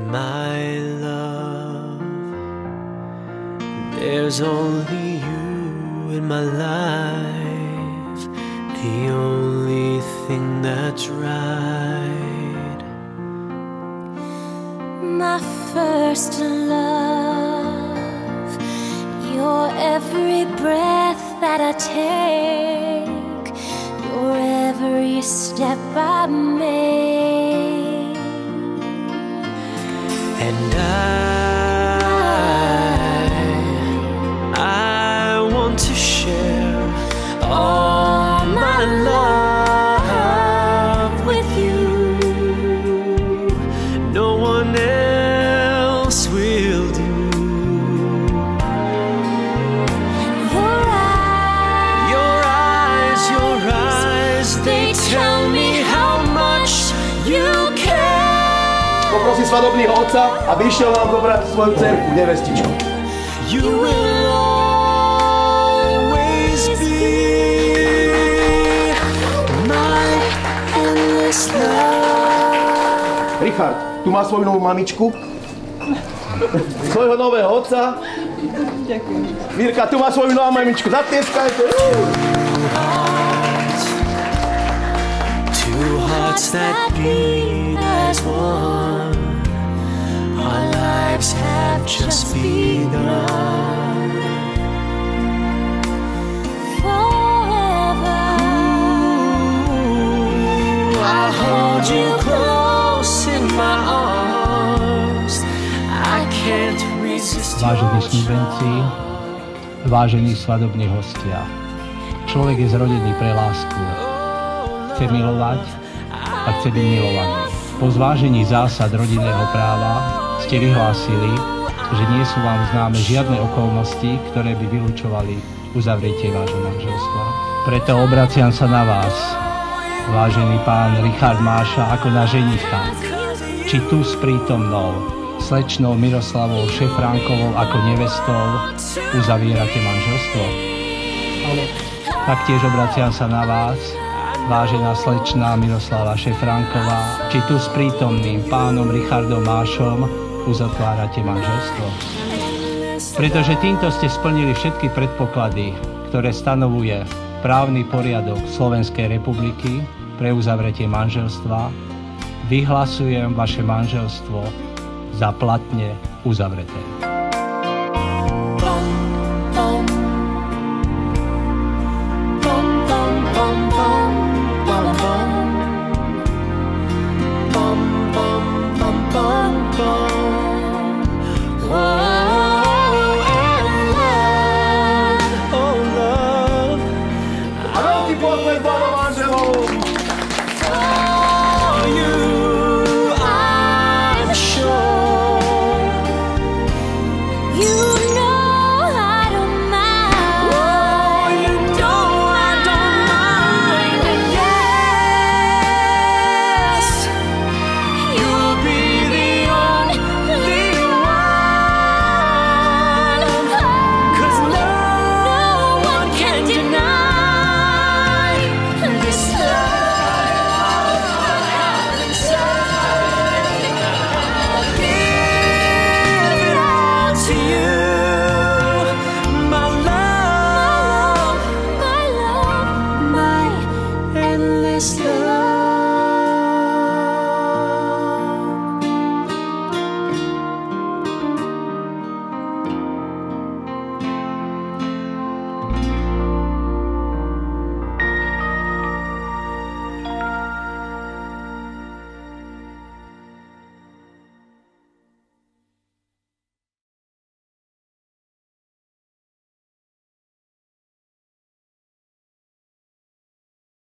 My love, there's only you in my life, the only thing that's right. My first love, your every breath that I take, your every step I make. And I want to share all my love with you. No one else will do. Your eyes, they tell me how much you care. Poprosím svadobného otca, aby išiel vám zobrať svoju dcerku, nevestičku. You will always be my endless love. Richard, tu má svoju novú mamičku. Svojho nového otca. Ďakujem. Mirka, tu má svoju novú mamičku. Zatlieskajte. Two hearts that beat as one. Our lives have just begun. Forever, I'll hold you close in my arms. I can't resist your Vážení snúbenci, vážení svadobní hostia, človek je zrodený pre lásku. Chce milovať a chce byť milovaný. Po zvážení zásad rodinného práva ste vyhlásili, že nie sú vám známe žiadne okolnosti, ktoré by vylúčovali uzavretie vášho manželstva. Preto obraciam sa na vás, vážený pán Richard Máša, ako na ženicha. Či tu s prítomnou slečnou Miroslavou Šefránkovou ako nevestou uzavierate manželstvo? Taktiež obraciam sa na vás, vážená slečná Miroslava Šefránková, či tu s prítomným pánom Richardom Mášom uzatvárate manželstvo. Pretože týmto ste splnili všetky predpoklady, ktoré stanovuje právny poriadok Slovenskej republiky pre uzavretie manželstva, vyhlasujem vaše manželstvo za platne uzavreté.